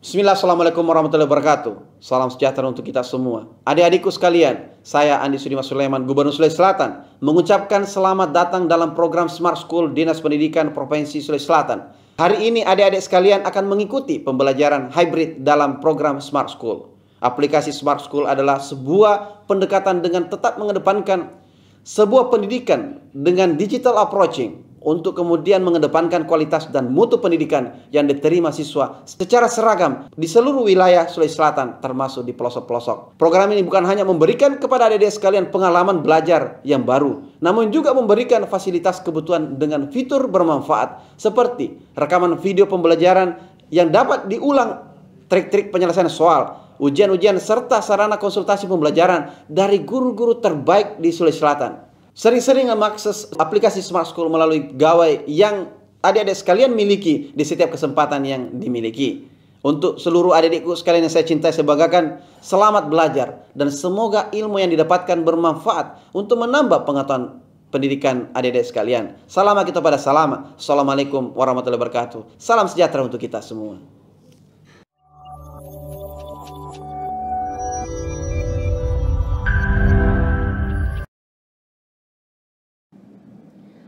Bismillah, Assalamualaikum warahmatullahi wabarakatuh. Salam sejahtera untuk kita semua. Adik-adikku sekalian, saya Andi Sudimas Sulaiman, Gubernur Sulawesi Selatan, mengucapkan selamat datang dalam program Smart School Dinas Pendidikan Provinsi Sulawesi Selatan. Hari ini adik-adik sekalian akan mengikuti pembelajaran hybrid dalam program Smart School. Aplikasi Smart School adalah sebuah pendekatan dengan tetap mengedepankan sebuah pendidikan dengan digital approaching, untuk kemudian mengedepankan kualitas dan mutu pendidikan yang diterima siswa secara seragam di seluruh wilayah Sulawesi Selatan, termasuk di pelosok-pelosok. Program ini bukan hanya memberikan kepada adik-adik sekalian pengalaman belajar yang baru, namun juga memberikan fasilitas kebutuhan dengan fitur bermanfaat seperti rekaman video pembelajaran yang dapat diulang, trik-trik penyelesaian soal, ujian-ujian, serta sarana konsultasi pembelajaran dari guru-guru terbaik di Sulawesi Selatan. Sering-sering mengakses aplikasi Smart School melalui gawai yang adik-adik sekalian miliki di setiap kesempatan yang dimiliki. Untuk seluruh adik-adikku sekalian yang saya cintai, saya banggakan, selamat belajar dan semoga ilmu yang didapatkan bermanfaat untuk menambah pengetahuan pendidikan adik-adik sekalian. Salam kita pada salam. Assalamualaikum warahmatullahi wabarakatuh. Salam sejahtera untuk kita semua.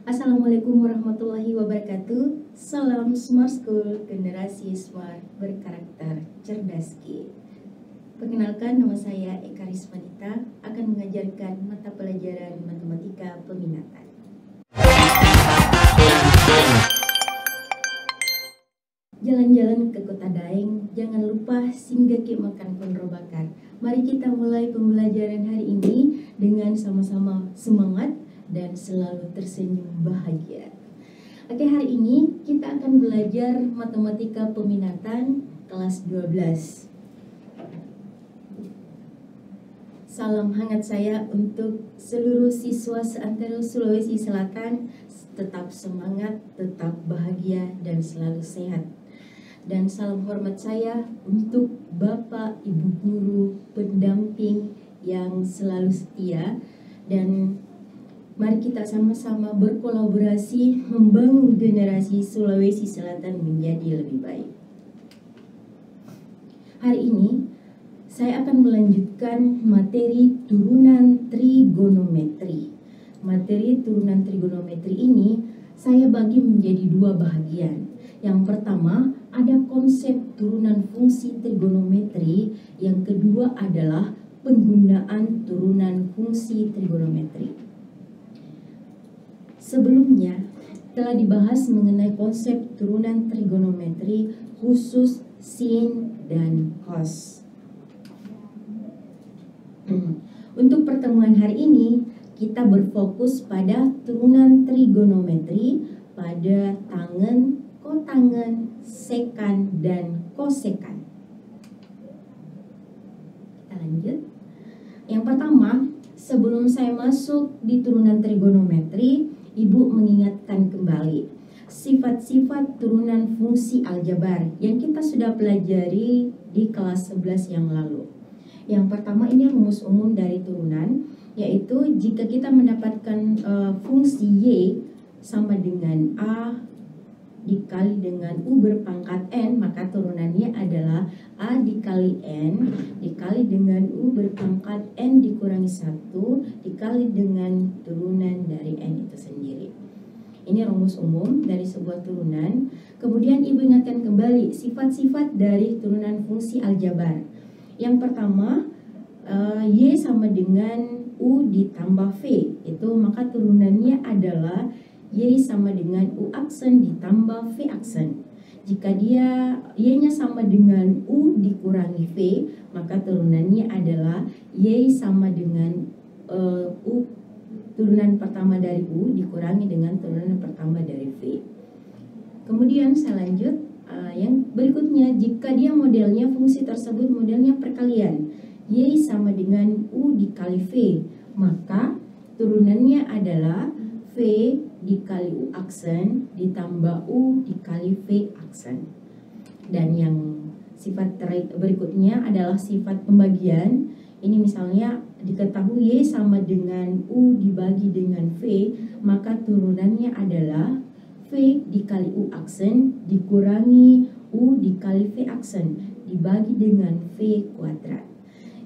Assalamualaikum warahmatullahi wabarakatuh. Salam Smart School, generasi smart berkarakter cerdas Ki. Perkenalkan, nama saya Eka Rismanita, akan mengajarkan mata pelajaran matematika peminatan. Jalan-jalan ke kota Daeng, jangan lupa singgah Ki makan kondro bakar. Mari kita mulai pembelajaran hari ini dengan sama-sama semangat dan selalu tersenyum bahagia. Oke, hari ini kita akan belajar matematika peminatan kelas 12. Salam hangat saya untuk seluruh siswa seantero Sulawesi Selatan. Tetap semangat, tetap bahagia, dan selalu sehat. Dan salam hormat saya untuk Bapak, Ibu guru, pendamping yang selalu setia. Dan mari kita sama-sama berkolaborasi membangun generasi Sulawesi Selatan menjadi lebih baik. Hari ini saya akan melanjutkan materi turunan trigonometri. Materi turunan trigonometri ini saya bagi menjadi dua bahagian. Yang pertama ada konsep turunan fungsi trigonometri, yang kedua adalah penggunaan turunan fungsi trigonometri. Sebelumnya telah dibahas mengenai konsep turunan trigonometri khusus sin dan cos. Untuk pertemuan hari ini kita berfokus pada turunan trigonometri pada tangen, kotangen, sekan, dan kosekan. Kita lanjut. Yang pertama, sebelum saya masuk di turunan trigonometri, Ibu mengingatkan kembali sifat-sifat turunan fungsi aljabar yang kita sudah pelajari di kelas 11 yang lalu. Yang pertama ini rumus umum dari turunan, yaitu jika kita mendapatkan fungsi Y sama dengan A dikali dengan U berpangkat N, maka turunannya adalah A dikali N dikali dengan U berpangkat N dikurangi 1 dikali dengan turunan dari N itu sendiri. Ini rumus umum dari sebuah turunan. Kemudian Ibu ingatkan kembali sifat-sifat dari turunan fungsi aljabar. Yang pertama, Y sama dengan U ditambah V, itu maka turunannya adalah Y sama dengan U aksen ditambah V aksen. Jika dia Y-nya sama dengan U dikurangi V, maka turunannya adalah Y sama dengan U turunan pertama dari U dikurangi dengan turunan pertama dari V. Kemudian saya lanjut, yang berikutnya, jika dia modelnya fungsi tersebut modelnya perkalian, Y sama dengan U dikali V, maka turunannya adalah V dikali U aksen ditambah U dikali V aksen. Dan yang sifat berikutnya adalah sifat pembagian. Ini misalnya diketahui Y sama dengan U dibagi dengan V, maka turunannya adalah V dikali U aksen dikurangi U dikali V aksen. dibagi dengan V kuadrat.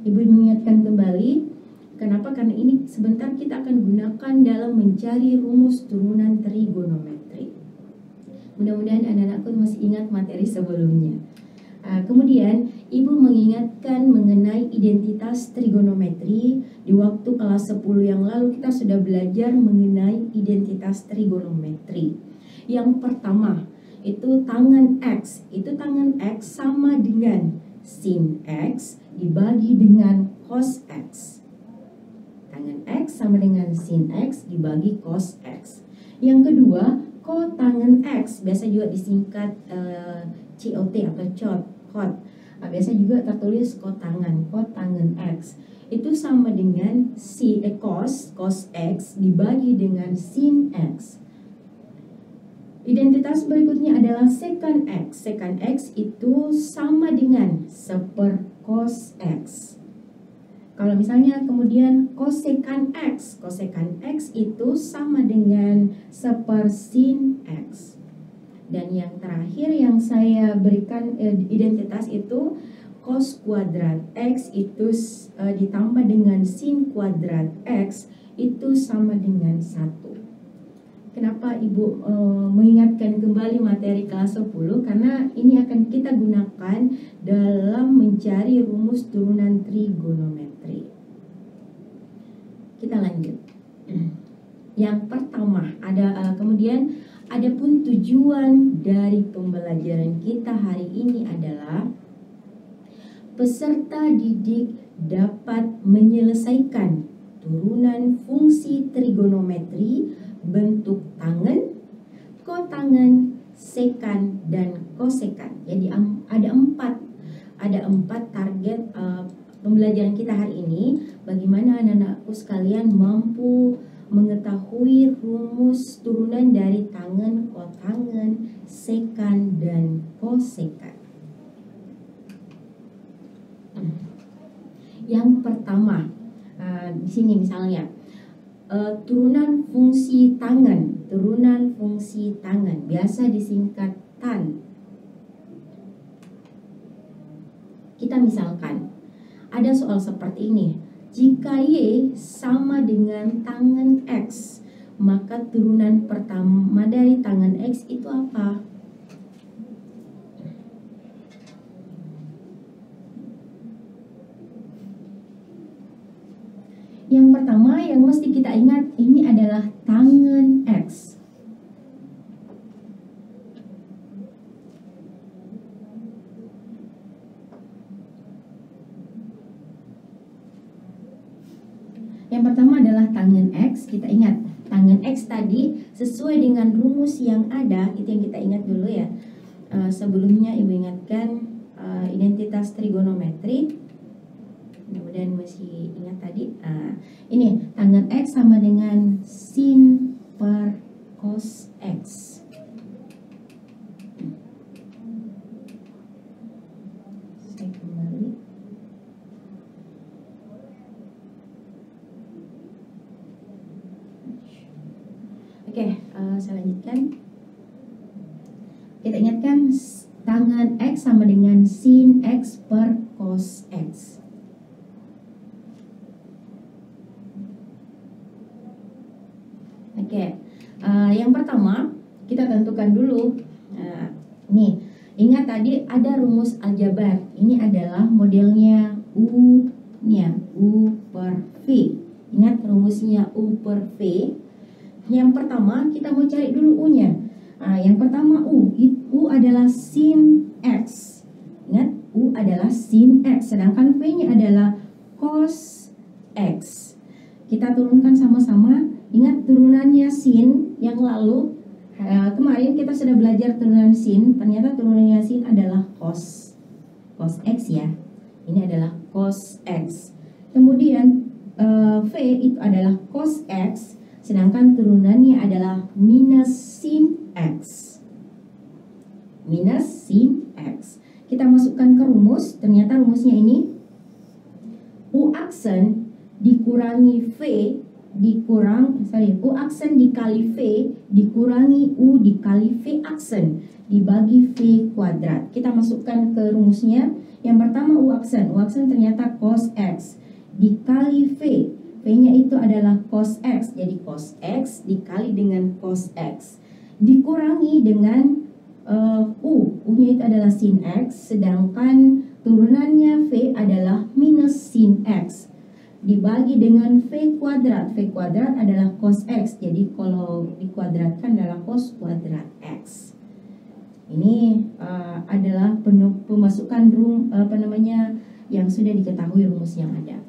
Ibu mengingatkan kembali, kenapa? Karena ini sebentar kita akan gunakan dalam mencari rumus turunan trigonometri. Mudah-mudahan anak-anakku masih ingat materi sebelumnya. Kemudian Ibu mengingatkan mengenai identitas trigonometri. Di waktu kelas 10 yang lalu kita sudah belajar mengenai identitas trigonometri. Yang pertama itu tangan X. Itu tangan X sama dengan sin X dibagi dengan cos X. Tangan X sama dengan sin X dibagi cos X. Yang kedua, kotangen X, biasa juga disingkat COT atau cot. Biasa juga tertulis kotangan X. Itu sama dengan cos X dibagi dengan sin X. Identitas berikutnya adalah secant X. Secant X itu sama dengan seper cos X. Kalau misalnya kemudian cosecant X itu sama dengan seper sin X. Dan yang terakhir yang saya berikan identitas itu cos kuadrat X itu ditambah dengan sin kuadrat X itu sama dengan 1. Kenapa Ibu mengingatkan kembali materi kelas 10? Karena ini akan kita gunakan dalam mencari rumus turunan trigonometri. Kita lanjut. Yang pertama, kemudian adapun tujuan dari pembelajaran kita hari ini adalah peserta didik dapat menyelesaikan turunan fungsi trigonometri bentuk tangen, kotangen, sekant, dan kosekant. Jadi ada empat target pembelajaran kita hari ini. Bagaimana anak-anakku sekalian mampu mengetahui rumus turunan dari tangen, kotangen, sekant, dan kosekant. Yang pertama, di sini misalnya turunan fungsi tangen, biasa disingkat tan. Kita misalkan ada soal seperti ini. Jika Y sama dengan tangen X, maka turunan pertama dari tangen X itu apa? Yang pertama yang mesti kita ingat ini adalah tangen X. Yang pertama adalah tangen X. Kita ingat tangen X tadi sesuai dengan rumus yang ada, itu yang kita ingat dulu ya. Sebelumnya Ibu ingatkan identitas trigonometri. Mudah-mudahan masih ingat tadi. Ini tangen X sama dengan sin per cos X. Saya kembali. Oke, saya lanjutkan. Kita ingatkan tangen X sama dengan sin X per cos X. Oke, yang pertama kita tentukan dulu. Nih, ingat tadi ada rumus aljabar. Ini adalah modelnya U per V. Ingat rumusnya U per V. Yang pertama kita mau cari dulu U-nya. Yang pertama U adalah sin X. Ingat, U adalah sin X, sedangkan V-nya adalah cos X. Kita turunkan sama-sama. Ingat turunannya sin yang lalu. Kemarin kita sudah belajar turunan sin. Ternyata turunannya sin adalah cos X ya. Ini adalah cos X. Kemudian V itu adalah cos X, sedangkan turunannya adalah minus sin X. Kita masukkan ke rumus. Ternyata rumusnya ini U aksen dikurangi V U aksen dikali V dikurangi U dikali V aksen dibagi V kuadrat. Kita masukkan ke rumusnya. Yang pertama U aksen ternyata cos X dikali V. V-nya itu adalah cos X. Jadi cos X dikali dengan cos X dikurangi dengan U-nya itu adalah sin X, sedangkan turunannya V adalah minus sin X dibagi dengan V kuadrat. V kuadrat adalah cos X, jadi kalau dikuadratkan adalah cos kuadrat X. Ini adalah pemasukan yang sudah diketahui rumus yang ada.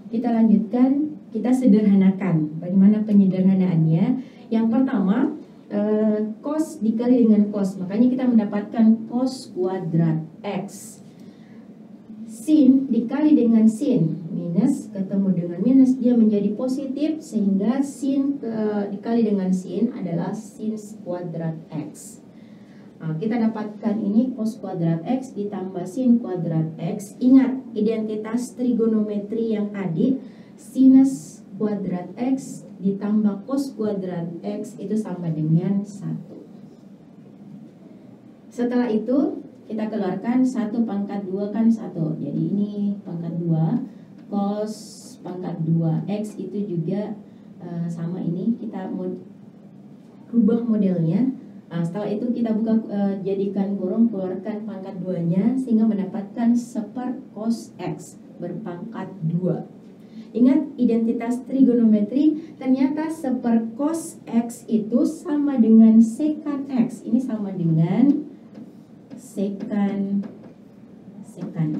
Kita lanjutkan, kita sederhanakan. Bagaimana penyederhanaannya? Yang pertama, cos dikali dengan cos, makanya kita mendapatkan cos kuadrat X. Sin dikali dengan sin, minus ketemu dengan minus, dia menjadi positif, sehingga sin dikali dengan sin adalah sin kuadrat X. Nah, kita dapatkan ini cos kuadrat X ditambah sin kuadrat X. Ingat identitas trigonometri yang tadi, sinus kuadrat X ditambah cos kuadrat X itu sama dengan 1. Setelah itu kita keluarkan 1 pangkat 2 kan 1. Jadi ini pangkat 2 cos pangkat 2 X itu juga sama ini. Kita mau rubah modelnya. Setelah itu kita buka jadikan kurung, keluarkan pangkat 2-nya sehingga mendapatkan 1 cos X berpangkat 2. Ingat identitas trigonometri, ternyata 1 cos X itu sama dengan secant X. Ini sama dengan secant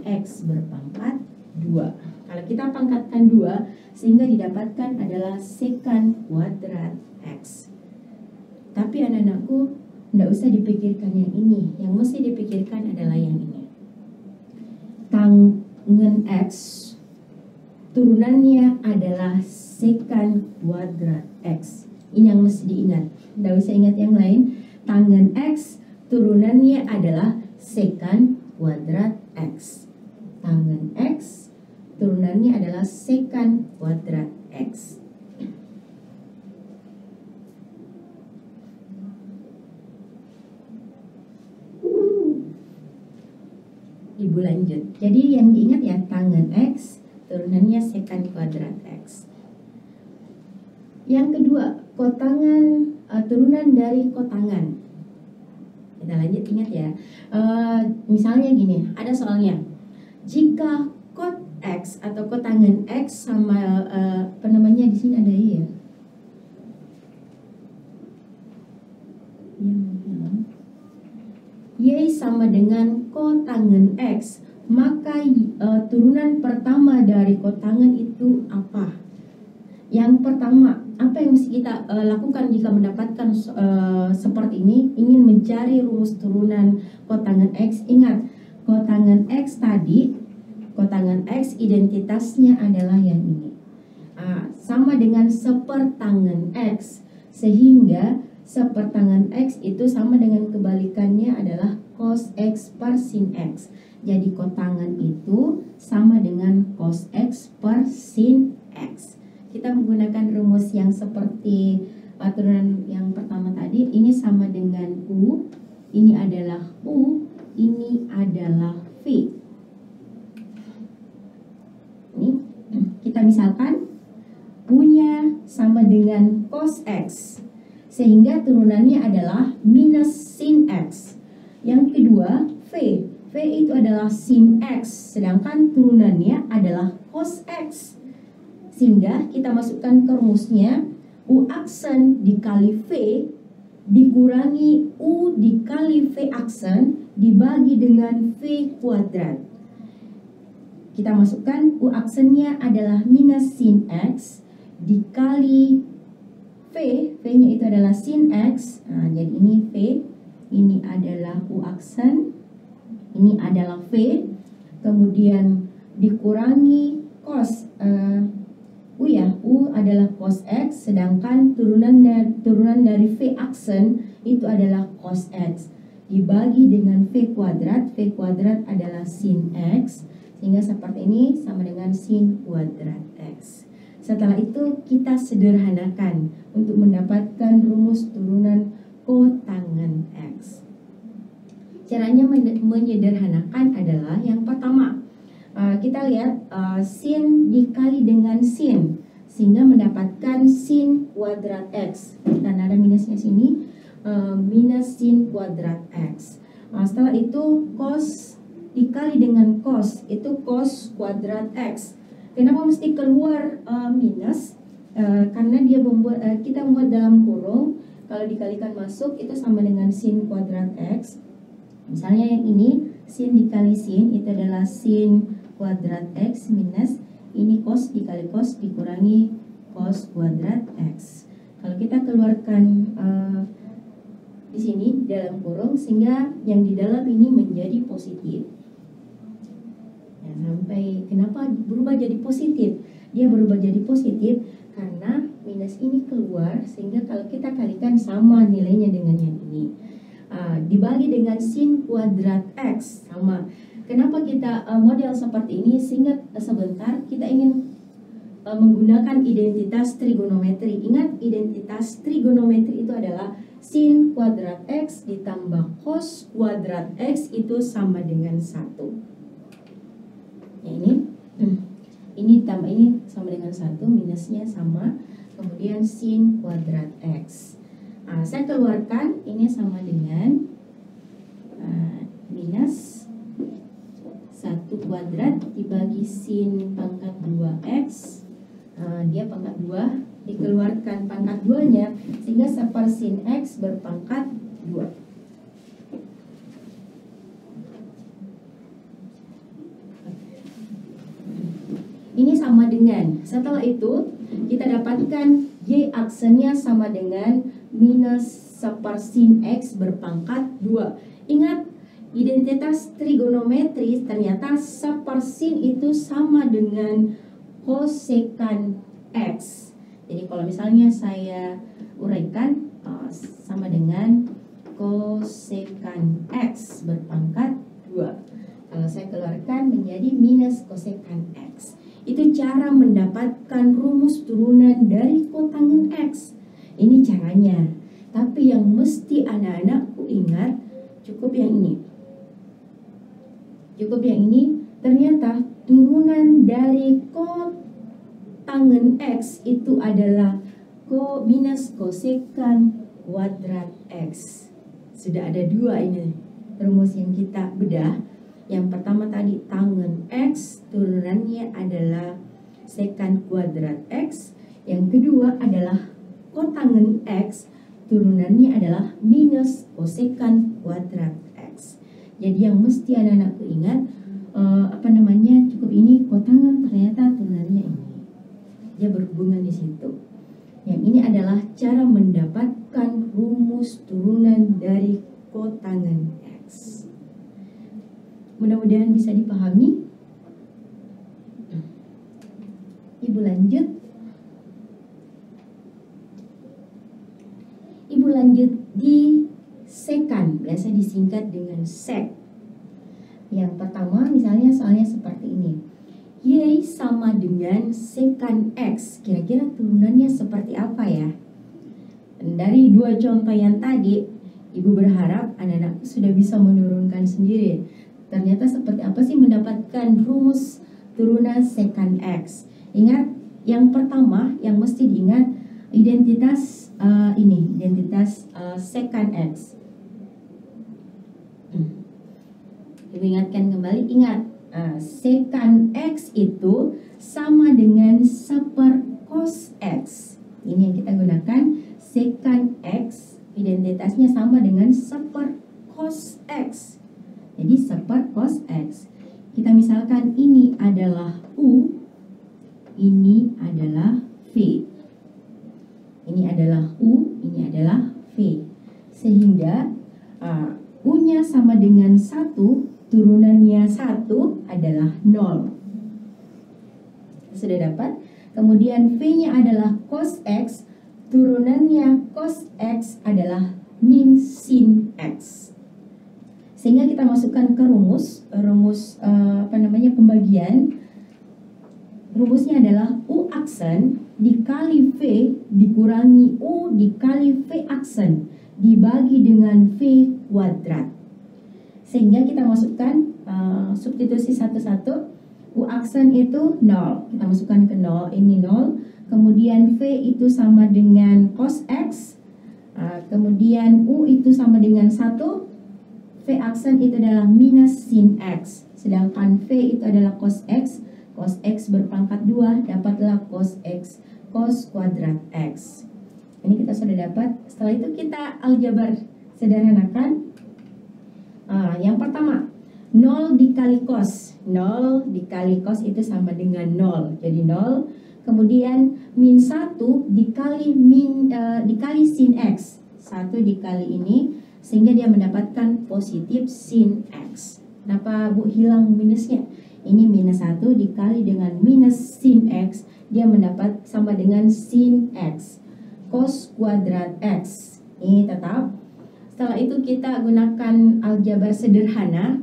X berpangkat 2. Kalau kita pangkatkan 2, sehingga didapatkan adalah secant kuadrat X. Tapi anak-anakku, tidak usah dipikirkan yang ini. Yang mesti dipikirkan adalah yang ini. Tangen X turunannya adalah secant kuadrat X. Ini yang mesti diingat. Tidak usah ingat yang lain. Tangen X turunannya adalah secant kuadrat X. Tangen X turunannya adalah secant kuadrat X. Ibu lanjut. Jadi yang diingat ya, tangen X turunannya secant kuadrat X. Yang kedua, kotangan turunan dari kotangan. Kita lanjut, ingat ya. Misalnya gini, ada soalnya. Jika kot X atau kotangan X sama di sini ada ya. Y sama dengan kotangen X, maka turunan pertama dari kotangan itu apa? Yang pertama, apa yang mesti kita lakukan jika mendapatkan seperti ini? Ingin mencari rumus turunan kotangan X. Ingat, kotangan X tadi, kotangan X identitasnya adalah yang ini. Sama dengan sepertangen X, sehingga sepertangen X itu sama dengan kebalikannya adalah cos X per sin X. Jadi kotangan itu sama dengan cos X per sin X. Kita menggunakan rumus yang seperti turunan yang pertama tadi. Ini sama dengan U, ini adalah U, ini adalah V. Ini kita misalkan U-nya sama dengan cos X, sehingga turunannya adalah minus sin X. Yang kedua, V. V itu adalah sin X, sedangkan turunannya adalah cos X. Sehingga kita masukkan ke rumusnya, U aksen dikali V dikurangi U dikali V aksen dibagi dengan V kuadrat. Kita masukkan U aksennya adalah minus sin X dikali V, V-nya itu adalah sin X. Jadi ini V, ini adalah U aksen, ini adalah V, kemudian dikurangi cos U adalah cos X, sedangkan turunan dari V aksen itu adalah cos X dibagi dengan V kuadrat. V kuadrat adalah sin X, sehingga seperti ini sama dengan sin kuadrat X. Setelah itu kita sederhanakan untuk mendapatkan rumus turunan kotangen X. Caranya menyederhanakan adalah yang pertama, kita lihat sin dikali dengan sin, sehingga mendapatkan sin kuadrat X. Karena ada minusnya sini, minus sin kuadrat X. Setelah itu cos dikali dengan cos, itu cos kuadrat X. Kenapa mesti keluar minus? Karena dia kita membuat dalam kurung. Kalau dikalikan masuk itu sama dengan sin kuadrat X. Misalnya yang ini sin dikali sin itu adalah sin kuadrat X minus ini cos dikali cos dikurangi cos kuadrat X. Kalau kita keluarkan di sini dalam kurung, sehingga yang di dalam ini menjadi positif. Ya, sampai kenapa berubah jadi positif? Dia berubah jadi positif karena minus ini keluar, sehingga kalau kita kalikan sama nilainya dengan yang ini. Dibagi dengan sin kuadrat X sama. Kenapa kita model seperti ini? Sehingga sebentar kita ingin menggunakan identitas trigonometri. Ingat, identitas trigonometri itu adalah sin kuadrat X ditambah cos kuadrat X itu sama dengan 1. Ya, ini ditambah ini sama dengan 1, minusnya sama, kemudian sin kuadrat X. Saya keluarkan ini sama dengan minus 1 kuadrat dibagi sin pangkat 2x, dia pangkat 2, dikeluarkan pangkat 2 nya, sehingga separ sin x berpangkat 2. Ini sama dengan, setelah itu kita dapatkan y aksennya sama dengan minus separ sin x berpangkat 2. Ingat, identitas trigonometri ternyata separ sin itu sama dengan kosekan x. Jadi kalau misalnya saya uraikan sama dengan kosekan x berpangkat 2. Kalau saya keluarkan menjadi minus kosekan x. Itu cara mendapatkan rumus turunan dari kotangen x. Ini caranya. Tapi yang mesti anak-anakku ingat cukup yang ini. Cukup yang ini, ternyata turunan dari kotangen x itu adalah minus kosekan kuadrat x. Sudah ada 2 ini rumus yang kita bedah. Yang pertama tadi tangen x, turunannya adalah sekan kuadrat x. Yang kedua adalah kotangen x, turunannya adalah minus kosekan kuadrat x. Jadi yang mesti anak-anakku ingat, cukup ini kotangen, ternyata turunannya ini. Dia berhubungan di situ. Yang ini adalah cara mendapatkan rumus turunan dari kotangen x. Mudah-mudahan bisa dipahami. Ibu lanjut. Ibu lanjut di sekan, biasa disingkat dengan sek. Yang pertama misalnya soalnya seperti ini. Y sama dengan sekan x. Kira-kira turunannya seperti apa ya? Dan dari 2 contoh yang tadi, Ibu berharap anak-anak sudah bisa menurunkan sendiri. Ternyata seperti apa sih mendapatkan rumus turunan sekan x? Ingat, yang pertama yang mesti diingat identitas identitas sekan x. Ibu ingatkan kembali, ingat sekan x itu sama dengan seper cos x. Ini yang kita gunakan, sekan x identitasnya sama dengan seper cos x. Jadi seper cos x. Kita misalkan ini adalah U, ini adalah V. Ini adalah U, ini adalah V. Sehingga U-nya sama dengan 1, turunannya 1 adalah 0. Sudah dapat? Kemudian V-nya adalah cos x, turunannya cos x adalah min sin x. Sehingga kita masukkan ke rumus pembagian rumusnya adalah U aksen dikali V dikurangi U dikali V aksen dibagi dengan V kuadrat. Sehingga kita masukkan substitusi satu-satu. U aksen itu 0. Kita masukkan ke 0, ini 0. Kemudian V itu sama dengan cos X. Kemudian U itu sama dengan 1. V aksen itu adalah minus sin X. Sedangkan V itu adalah cos X. Cos X berpangkat 2, dapatlah cos X, cos kuadrat X. Ini kita sudah dapat. Setelah itu kita aljabar sederhanakan. Yang pertama, 0 dikali cos. 0 dikali cos itu sama dengan 0. Jadi 0. Kemudian min 1 dikali sin X. 1 dikali ini, sehingga dia mendapatkan positif sin X. Kenapa Bu hilang minusnya? Ini minus 1 dikali dengan minus sin X, dia mendapat sama dengan sin X, cos kuadrat X. Ini tetap. Setelah itu kita gunakan aljabar sederhana,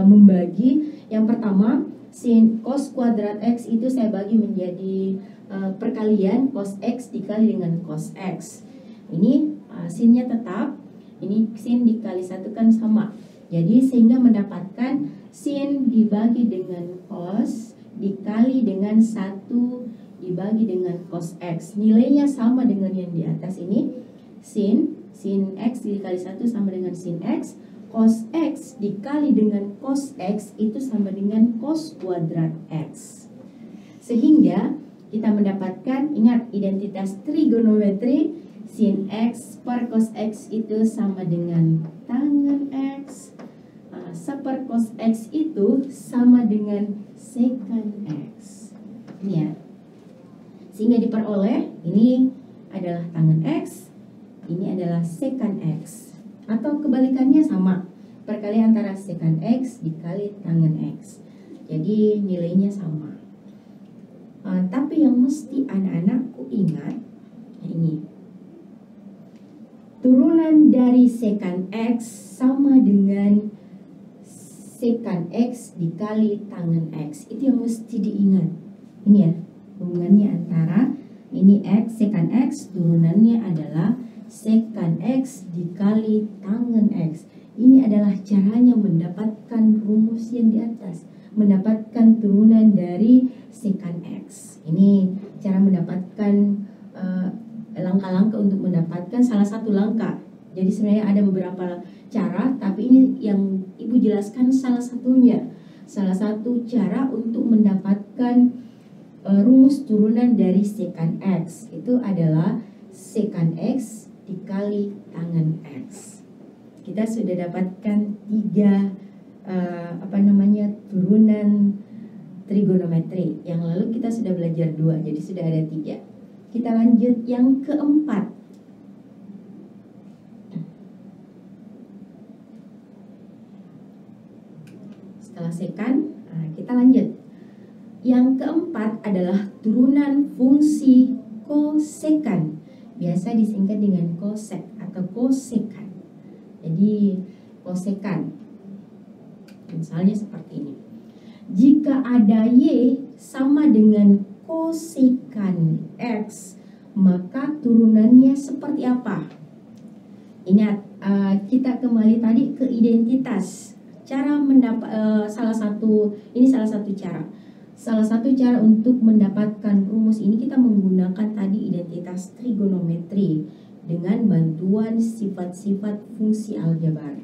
membagi. Yang pertama, sin cos kuadrat X itu saya bagi menjadi perkalian cos X dikali dengan cos X. Ini sinnya tetap, ini sin dikali 1 kan sama. Jadi sehingga mendapatkan sin dibagi dengan cos dikali dengan 1 dibagi dengan cos X. Nilainya sama dengan yang di atas ini. Sin X dikali 1 sama dengan sin X. Cos X dikali dengan cos X itu sama dengan cos kuadrat X. Sehingga kita mendapatkan, ingat identitas trigonometri, sin X per cos X itu sama dengan tangen X. Seper cos X itu sama dengan secant X. Ini ya. Sehingga diperoleh, ini adalah tangen X, ini adalah secant X. Atau kebalikannya sama, perkalian antara secant X dikali tangen X. Jadi nilainya sama. Tapi yang mesti anak-anakku ingat, ini turunan dari secant X sama dengan secant X dikali tangen X. Itu yang mesti diingat. Ini ya, hubungannya antara ini X, secant X, turunannya adalah secant X dikali tangen X. Ini adalah caranya mendapatkan rumus yang di atas, mendapatkan turunan dari secant X. Ini cara mendapatkan langkah-langkah untuk mendapatkan salah satu langkah. Jadi sebenarnya ada beberapa cara, tapi ini yang Ibu jelaskan salah satunya. Salah satu cara untuk mendapatkan rumus turunan dari secant X itu adalah secant X dikali tangen X. Kita sudah dapatkan 3 turunan trigonometri. Yang lalu kita sudah belajar 2, jadi sudah ada 3. Kita lanjut yang keempat. Setelah secant, kita lanjut. Yang keempat adalah turunan fungsi cosecant. Biasa disingkat dengan cosec atau cosecant. Jadi cosecant, misalnya seperti ini. Jika ada Y sama dengan cosecant X, maka turunannya seperti apa? Ingat, kita kembali tadi ke identitas. Cara salah satu cara. Salah satu cara untuk mendapatkan rumus ini kita menggunakan tadi identitas trigonometri dengan bantuan sifat-sifat fungsi aljabar.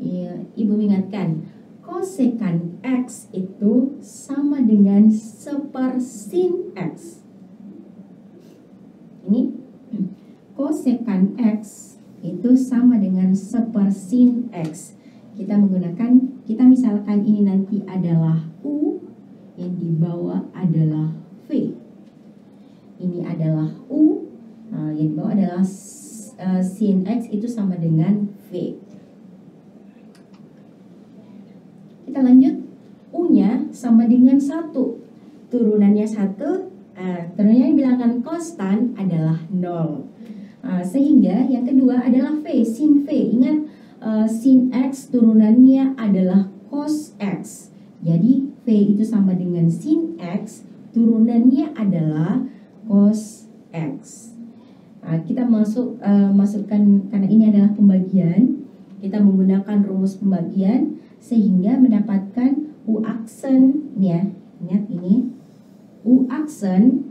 Ya, Ibu ingatkan, cosecant X itu sama dengan sepersin X. Ini cosecant X itu sama dengan sepersin X. Kita misalkan ini nanti adalah U, yang di bawah adalah V. Ini adalah U, yang di bawah adalah sin X itu sama dengan V. Kita lanjut, U-nya sama dengan 1. Turunannya 1, turunannya dibilangkan konstan adalah 0. Sehingga yang kedua adalah V, sin V. Ingat, sin X turunannya adalah cos X. Jadi V itu sama dengan sin X, turunannya adalah cos X. Nah, kita masukkan, karena ini adalah pembagian, kita menggunakan rumus pembagian sehingga mendapatkan U aksen, ya, ingat ini U aksen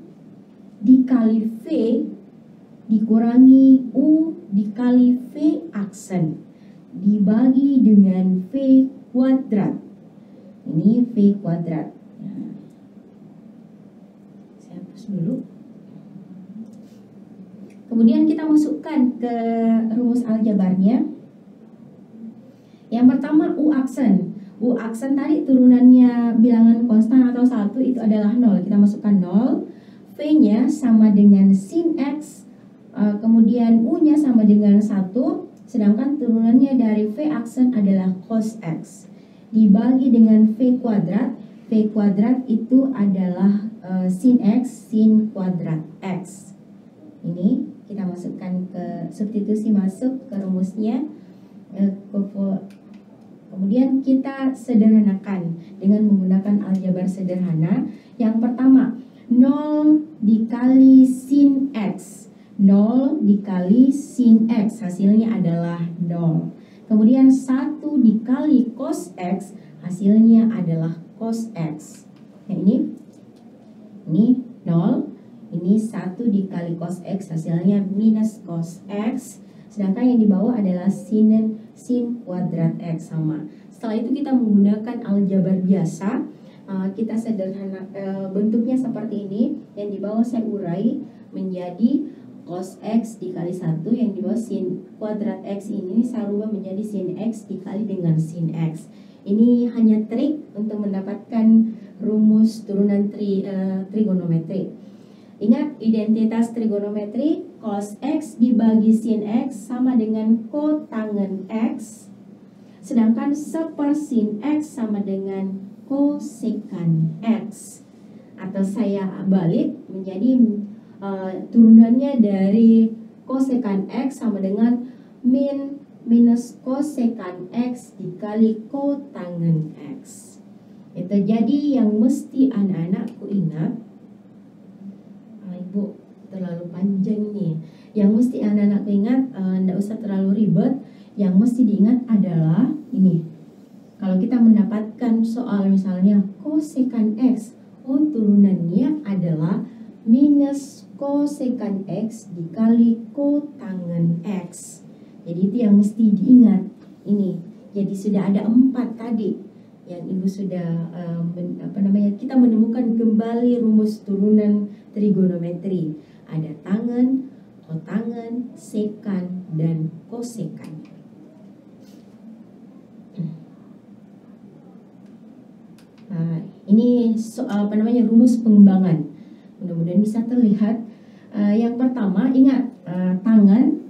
dikali V dikurangi U dikali V aksen dibagi dengan V kuadrat. Ini V kuadrat. Nah, saya hapus dulu. Kemudian kita masukkan ke rumus aljabarnya. Yang pertama U aksen. U aksen tadi turunannya bilangan konstan atau satu itu adalah 0. Kita masukkan 0. V-nya sama dengan sin X. Kemudian U-nya sama dengan 1. Sedangkan turunannya dari V aksen adalah cos X. Dibagi dengan V kuadrat. V kuadrat itu adalah sin X, sin kuadrat X. Ini kita masukkan ke substitusi, masuk ke rumusnya. Kemudian kita sederhanakan dengan menggunakan aljabar sederhana. Yang pertama, 0 dikali sin X. 0 dikali sin X, hasilnya adalah 0. Kemudian 1 dikali cos X, hasilnya adalah cos X. Nah, ini 0. Ini 1 dikali cos X, hasilnya minus cos X. Sedangkan yang di bawah adalah sin kuadrat X, sama. Setelah itu kita menggunakan aljabar biasa. Kita sederhana, bentuknya seperti ini. Yang di bawah saya urai menjadi cos X dikali 1. Yang di bawah sin kuadrat X ini saya rubah menjadi sin X dikali dengan sin X. Ini hanya trik untuk mendapatkan rumus turunan trigonometri. Ingat, identitas trigonometri, cos X dibagi sin X sama dengan kotangen X. Sedangkan sepersin X sama dengan kosekan X. Atau saya balik menjadi turunannya dari kosekan X sama dengan minus kosekan X dikali kotangen X. Itu jadi yang mesti anak-anakku ingat. Ibu terlalu panjang nih. Yang mesti anak-anak ingat, tidak usah terlalu ribet. Yang mesti diingat adalah ini. Kalau kita mendapatkan soal misalnya kosekan X, turunannya adalah minus kosekan X dikali kotangen X. Jadi itu yang mesti diingat. Ini. Jadi sudah ada 4 tadi yang Ibu sudah kita menemukan kembali rumus turunan trigonometri. Ada tangen, kotangen, sekan, dan kosekan. Ini rumus pengembangan. Mudah-mudahan bisa terlihat. Yang pertama, ingat tangen.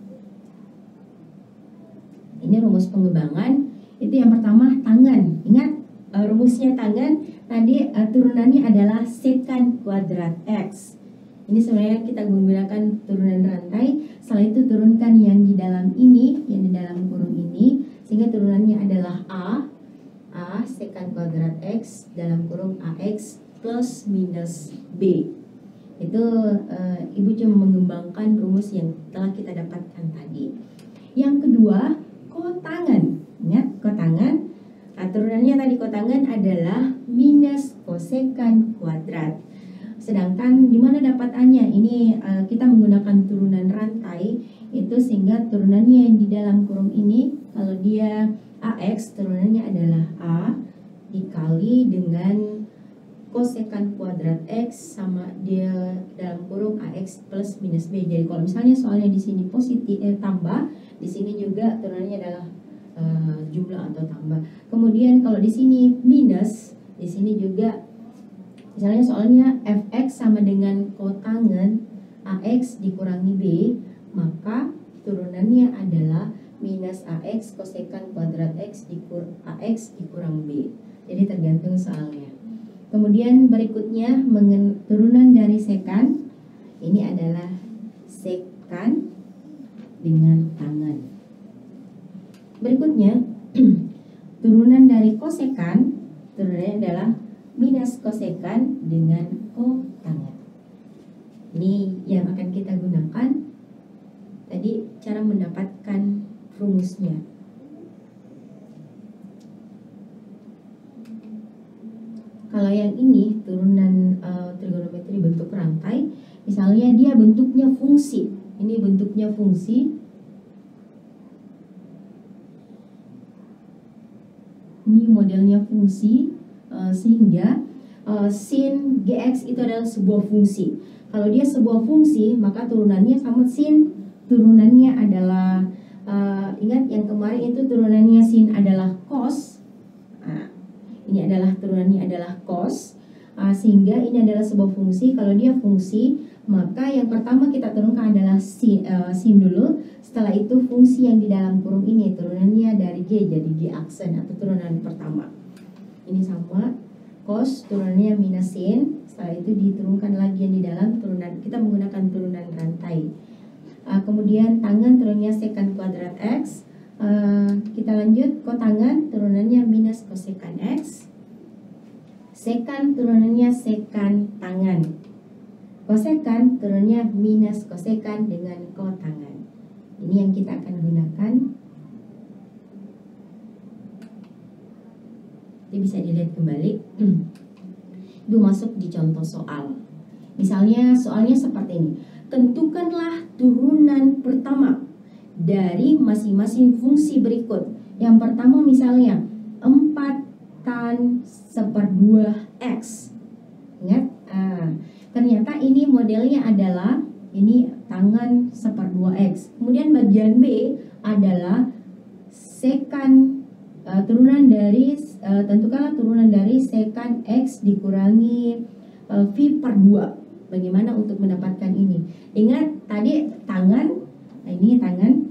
Ini rumus pengembangan. Itu yang pertama, tangen. Ingat rumusnya tangen. Tadi turunannya adalah sekan kuadrat X. Ini sebenarnya kita menggunakan turunan rantai. Setelah itu turunkan yang di dalam ini, yang di dalam kurung ini, sehingga turunannya adalah A sekan kuadrat X dalam kurung AX plus minus B. Itu Ibu cuma mengembangkan rumus yang telah kita dapatkan tadi. Yang kedua, kotangen. Ingat kotangen. Turunannya tadi kotangen adalah minus kosekan kuadrat. Sedangkan di mana dapatannya? Ini kita menggunakan turunan rantai itu, sehingga turunannya yang di dalam kurung ini, kalau dia AX, turunannya adalah A dikali dengan kosekan kuadrat X sama dia dalam kurung AX plus minus B. Jadi kalau misalnya soalnya di sini positif tambah, di sini juga turunannya adalah jumlah atau tambah. Kemudian kalau di sini minus, di sini juga misalnya soalnya fx sama dengan kotangen ax dikurangi b, maka turunannya adalah minus ax kosekan kuadrat x dikurang b. Jadi tergantung soalnya. Kemudian berikutnya turunan dari sekan. Ini adalah sekan dengan tangen. Berikutnya turunan dari kosekan. Turunannya adalah minus kosekan dengan Ini yang akan kita gunakan. Tadi cara mendapatkan rumusnya. Kalau yang ini turunan trigonometri bentuk rantai, misalnya dia bentuknya fungsi. Ini bentuknya fungsi. Ini modelnya fungsi, sehingga sin GX itu adalah sebuah fungsi. Kalau dia sebuah fungsi, maka turunannya sama sin. Turunannya adalah, ingat yang kemarin itu turunannya sin adalah cos. Nah, ini adalah turunannya adalah cos, sehingga ini adalah sebuah fungsi. Kalau dia fungsi, maka yang pertama kita turunkan adalah sin dulu. Setelah itu fungsi yang di dalam kurung ini turunannya dari G jadi G aksen atau turunan pertama. Ini sama cos, turunannya minus sin. Setelah itu diturunkan lagi yang di dalam turunan. Kita menggunakan turunan rantai. Kemudian tangan turunnya secant kuadrat X. Kita lanjut, kotangan turunannya minus kosekan X. Sekan turunannya sekan tangan. Kosekan turunannya minus kosekan dengan kotangan. Ini yang kita akan gunakan. Ini bisa dilihat kembali. Itu masuk di contoh soal. Misalnya soalnya seperti ini. Tentukanlah turunan pertama dari masing-masing fungsi berikut. Yang pertama misalnya 4 tan seper 2 X. Ingat? Ternyata ini modelnya adalah ini tangan seper 2 X. Kemudian bagian B adalah sekan turunan dari tentukanlah turunan dari sekan X dikurangi V per 2. Bagaimana untuk mendapatkan ini? Ingat tadi tangan, ini tangan,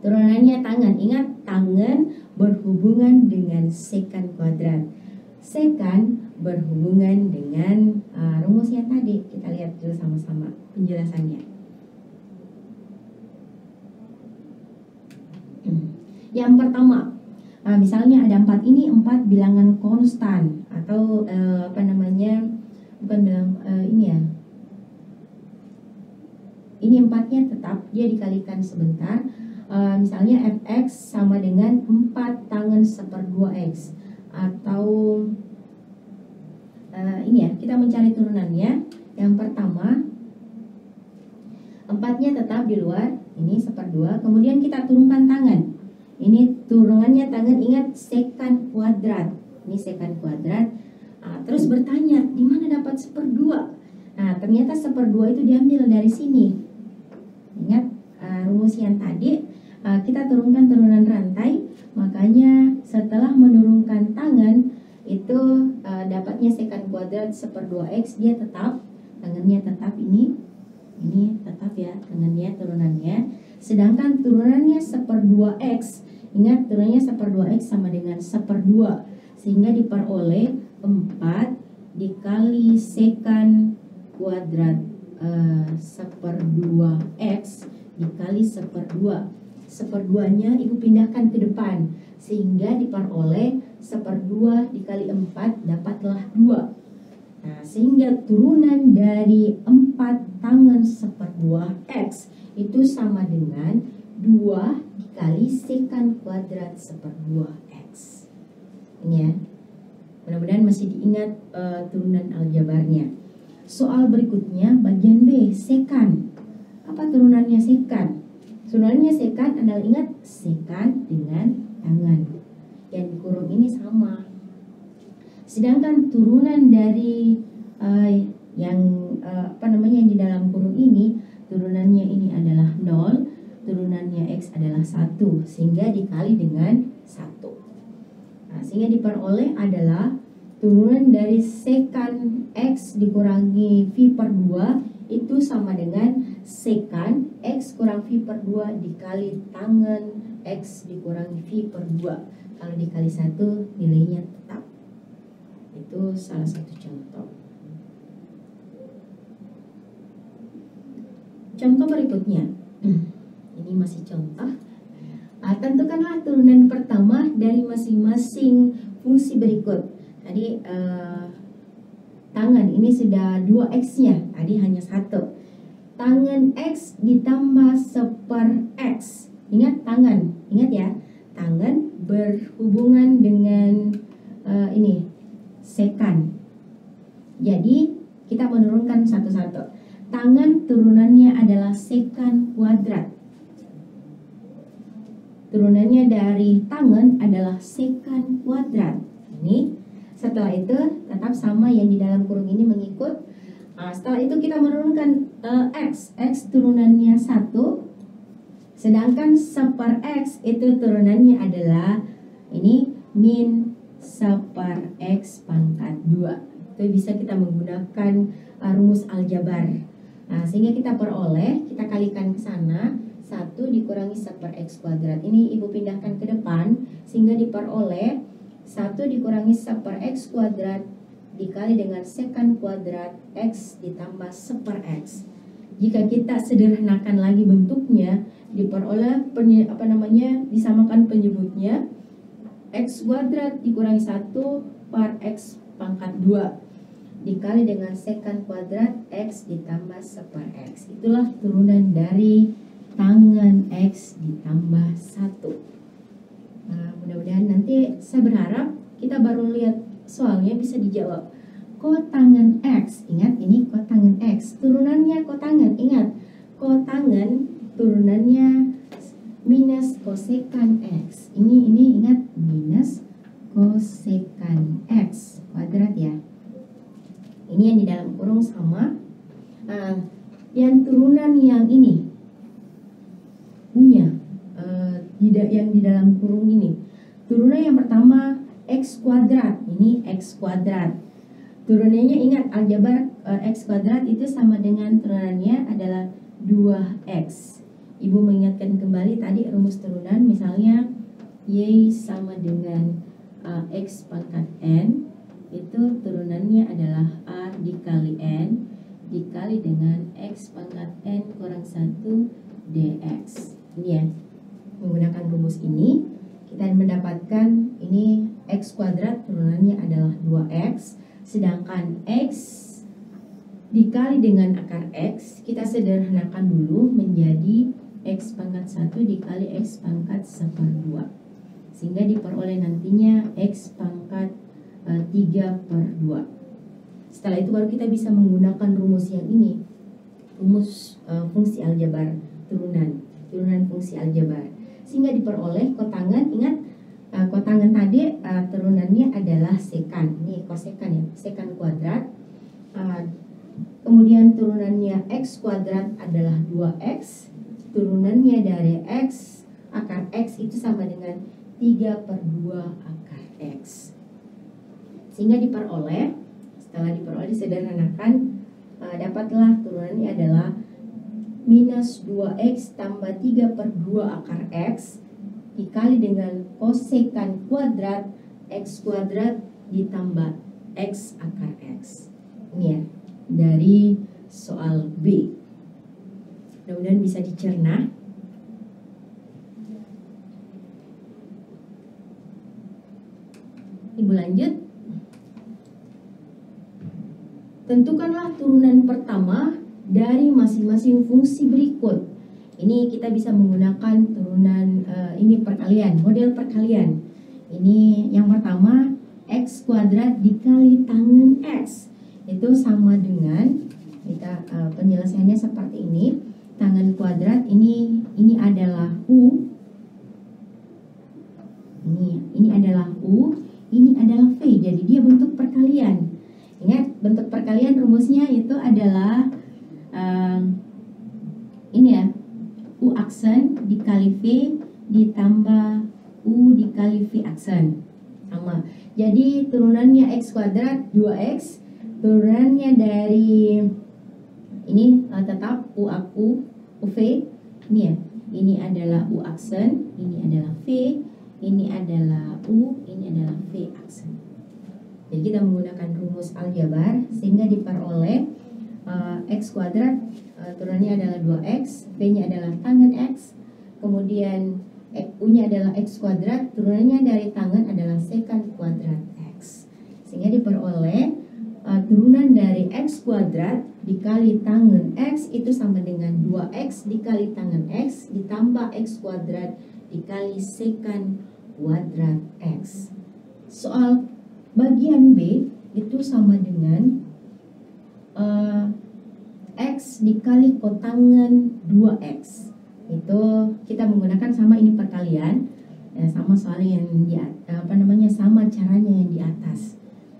turunannya tangan. Ingat tangan berhubungan dengan sekan kuadrat. Sekan berhubungan dengan rumusnya tadi. Kita lihat dulu sama-sama penjelasannya. Yang pertama, misalnya ada 4 ini 4 bilangan konstan atau bukan bilang ini ya. Ini 4-nya tetap, dia dikalikan sebentar. Misalnya fx sama dengan 4 tangan seper 2x. Atau ini ya, kita mencari turunannya. Yang pertama 4-nya tetap di luar, ini seper 2. Kemudian kita turunkan tangan. Ini turunannya tangan, ingat sekan kuadrat. Ini sekan kuadrat. Terus bertanya, di mana dapat seper 2? Nah, ternyata seper 2 itu diambil dari sini. Ingat rumus yang tadi, kita turunkan turunan rantai. Makanya setelah menurunkan tangan, itu dapatnya sekan kuadrat seper 2x. Dia tetap, tangannya tetap ini tetap ya, tangannya turunannya. Sedangkan turunannya seper 2x. Ingat turunannya seper 2x sama dengan seper 2. Sehingga diperoleh 4 dikali sekan kuadrat seper 2x dikali seper 2. Seper 2-nya ibu pindahkan ke depan, sehingga diperoleh seper 2 dikali 4 dapatlah 2. Nah, sehingga turunan dari 4 tangan seper 2x itu sama dengan 2 dikali sekan kuadrat seper 2x. Ini ya. Mudah-mudahan masih diingat turunan aljabarnya. Soal berikutnya bagian B, sekan. Apa turunannya sekan? Turunannya sekan adalah, ingat, sekan dengan tangan. Yang dikurung ini sama. Sedangkan turunan dari yang di dalam kurung ini, turunannya ini adalah 0, turunannya X adalah 1, sehingga dikali dengan 1. Nah, sehingga diperoleh adalah turunan dari sekan X dikurangi V per 2 itu sama dengan sekan X kurang V per 2 dikali tangan X dikurangi V per 2. Kalau dikali 1 nilainya tetap. Itu salah satu contoh. Contoh berikutnya, ini masih contoh. Tentukanlah turunan pertama dari masing-masing fungsi berikut. Tadi tangan ini sudah 2x-nya, tadi hanya 1. Tangan X ditambah 1/x. Ingat tangan, ingat ya. Tangan berhubungan dengan ini sekan. Jadi kita menurunkan satu-satu. Tangan turunannya adalah sekan kuadrat. Turunannya dari tangan adalah sekan kuadrat. Ini setelah itu tetap sama yang di dalam kurung ini mengikut. Setelah itu kita menurunkan X. X turunannya 1. Sedangkan 1/x itu turunannya adalah ini min 1/x pangkat 2. Itu bisa kita menggunakan rumus aljabar. Sehingga kita peroleh, kita kalikan ke sana, 1 dikurangi 1/x kuadrat. Ini Ibu pindahkan ke depan sehingga diperoleh 1 dikurangi 1/x kuadrat dikali dengan sekan kuadrat X ditambah 1/x. Jika kita sederhanakan lagi bentuknya, diperoleh disamakan penyebutnya X kuadrat dikurangi 1/x pangkat 2 dikali dengan sekan kuadrat X ditambah 1/x. Itulah turunan dari tangan X ditambah 1. Mudah-mudahan nanti saya berharap kita baru lihat soalnya bisa dijawab. Kotangan X, ingat ini kotangan X, turunannya kotangan, ingat kotangan turunannya minus kosekan X. Ini ingat minus kosekan X kuadrat ya. Ini yang di dalam kurung sama. Yang turunan yang ini punya yang di dalam kurung ini. Turunan yang pertama X kuadrat. Ini X kuadrat. Turunannya ingat aljabar X kuadrat itu sama dengan turunannya adalah 2X. Ibu mengingatkan kembali tadi rumus turunan, misalnya Y sama dengan X pangkat N, itu turunannya adalah A dikali N dikali dengan X pangkat N kurang 1 dx. Ini ya, menggunakan rumus ini kita mendapatkan ini X kuadrat turunannya adalah 2X, sedangkan X dikali dengan akar X kita sederhanakan dulu menjadi X pangkat 1 dikali X pangkat 1/2, sehingga diperoleh nantinya X pangkat 3/2. Setelah itu baru kita bisa menggunakan rumus yang ini, rumus fungsi aljabar turunan fungsi aljabar, sehingga diperoleh kotangan. Ingat kotangan tadi turunannya adalah sekan, ini kosekan ya, sekan kuadrat. Kemudian turunannya X kuadrat adalah 2X, turunannya dari X akar X itu sama dengan 3/2 akar X, sehingga diperoleh, setelah diperoleh disederhanakan, dapatlah turunannya adalah minus 2X tambah 3/2 akar X dikali dengan kosekan kuadrat X kuadrat ditambah X akar X. Ini ya, dari soal B. Mudah-mudahan bisa dicerna. Ibu lanjut. Tentukanlah turunan pertama dari masing-masing fungsi berikut. Ini kita bisa menggunakan turunan ini perkalian, model perkalian. Ini yang pertama X kuadrat dikali tangan X. Itu sama dengan kita penyelesaiannya seperti ini. Tangan kuadrat ini adalah U. Ini adalah U, ini adalah V. Jadi dia bentuk perkalian. Ingat, bentuk perkalian rumusnya itu adalah ini ya, U aksen dikali V ditambah U dikali V aksen. Sama. Jadi turunannya X kuadrat 2X, turunannya dari ini tetap UV, ini ya, ini adalah U aksen, ini adalah V, ini adalah U, ini adalah V aksen. Jadi kita menggunakan rumus aljabar sehingga diperoleh X kuadrat turunannya adalah 2X, V-nya adalah tangan X, kemudian U-nya adalah X kuadrat, turunannya dari tangan adalah sekan kuadrat X. Sehingga diperoleh turunan dari X kuadrat dikali tangen X itu sama dengan 2X dikali tangen X ditambah X kuadrat dikali sekant kuadrat X. Soal bagian B itu sama dengan X dikali kotangen 2X. Itu kita menggunakan sama ini perkalian, ya, sama soal yang di sama caranya yang di atas.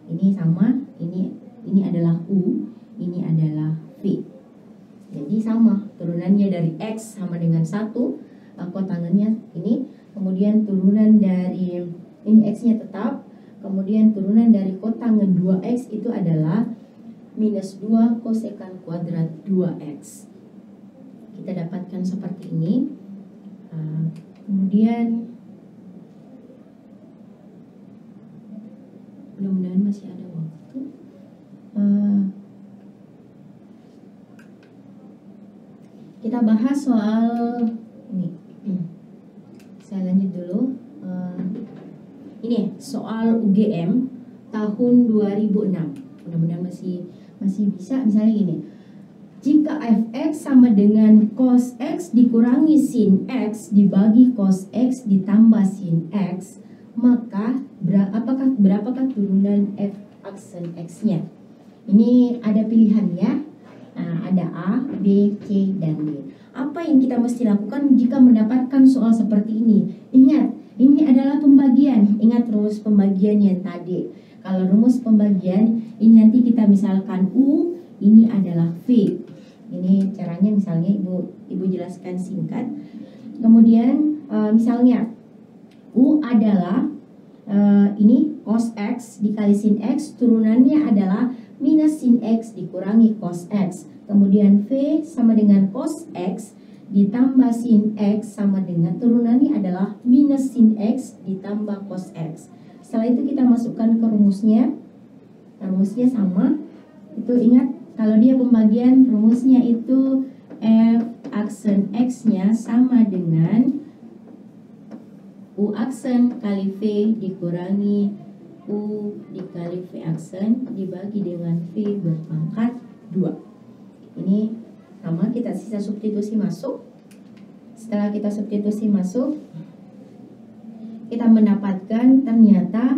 Ini sama, ini adalah U, ini adalah V. Jadi sama, turunannya dari X sama dengan 1, kotangennya ini, kemudian turunan dari ini X-nya tetap, kemudian turunan dari kotangen 2X itu adalah minus 2 kosekant kuadrat 2X. Kita dapatkan seperti ini. Kemudian mudah-mudahan masih ada waktu. Kita bahas soal ini. Saya lanjut dulu. Ini soal UGM tahun 2006. Mudah-mudahan masih bisa. Misalnya gini. Jika fx sama dengan cos x dikurangi sin x dibagi cos x ditambah sin x, maka berapakah turunan f aksen x-nya? Ini ada pilihannya. Ada A, B, C, dan D. Apa yang kita mesti lakukan jika mendapatkan soal seperti ini? Ingat, ini adalah pembagian. Ingat rumus pembagian yang tadi. Kalau rumus pembagian, ini nanti kita misalkan U, ini adalah V. Ini caranya misalnya ibu jelaskan singkat. Kemudian misalnya U adalah ini cos x dikali sin x, turunannya adalah minus sin x dikurangi cos x. Kemudian V sama dengan cos x ditambah sin x sama dengan turunannya adalah minus sin x ditambah cos x. Setelah itu kita masukkan ke rumusnya. Rumusnya sama. Itu ingat, kalau dia pembagian, rumusnya itu f aksen x-nya sama dengan U aksen kali V dikurangi U dikali V aksen dibagi dengan V berpangkat 2. Ini sama, kita sisa substitusi masuk. Setelah kita substitusi masuk, kita mendapatkan ternyata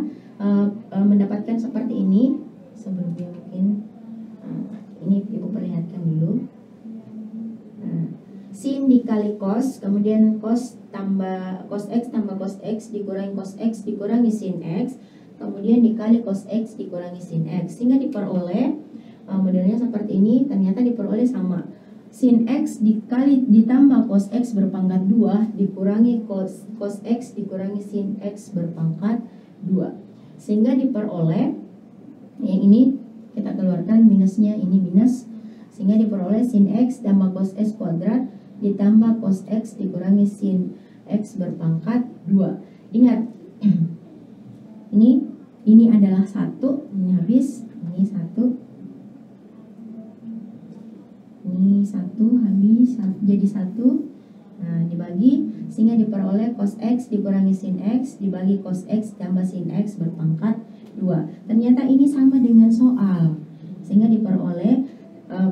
mendapatkan seperti ini. Sebelumnya mungkin ini ibu perlihatkan dulu. Sin dikali cos, kemudian cos x tambah cos x dikurangi cos x dikurangi sin x, kemudian dikali cos x dikurangi sin x, sehingga diperoleh modelnya seperti ini. Ternyata diperoleh sama, sin x ditambah cos x berpangkat 2 dikurangi cos x dikurangi sin x berpangkat 2, sehingga diperoleh yang ini kita keluarkan minusnya, ini minus, sehingga diperoleh sin x tambah cos x kuadrat ditambah cos x dikurangi sin x berpangkat 2. Ingat, ini adalah 1, ini habis, ini 1, ini 1 habis, jadi 1. Nah, dibagi, sehingga diperoleh cos x dikurangi sin x dibagi cos x tambah sin x berpangkat 2. Ternyata ini sama dengan soal, sehingga diperoleh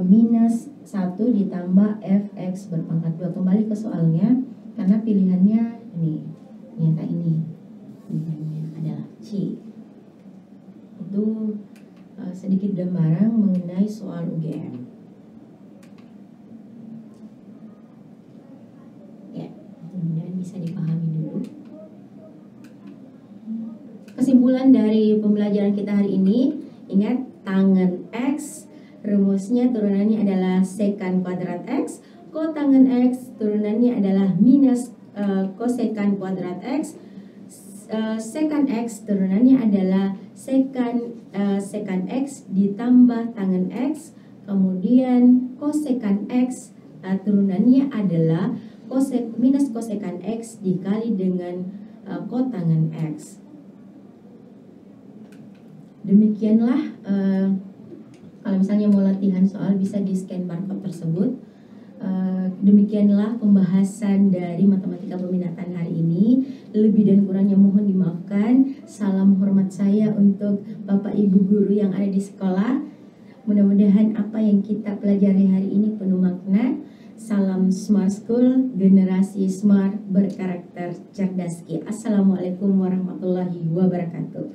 minus 1 ditambah fx berpangkat 2. Kembali ke soalnya, karena pilihannya ini, ternyata ini pilihannya adalah C. Itu sedikit gambaran mengenai soal UGM. Ya, kemudian bisa dipahami dulu. Kesimpulan dari pembelajaran kita hari ini, ingat tangen x, rumusnya turunannya adalah sekant kuadrat x, kotangen x turunannya adalah minus kosekant kuadrat x, sekant x turunannya adalah sekant x ditambah tangen x, kemudian kosekant x turunannya adalah minus kosekant x dikali dengan kotangen x. Demikianlah, kalau misalnya mau latihan soal bisa di scan barcode tersebut. Demikianlah pembahasan dari matematika peminatan hari ini. Lebih dan kurangnya mohon dimaafkan. Salam hormat saya untuk Bapak Ibu guru yang ada di sekolah. Mudah-mudahan apa yang kita pelajari hari ini penuh makna. Salam Smart School, generasi smart berkarakter cerdas. Assalamualaikum warahmatullahi wabarakatuh.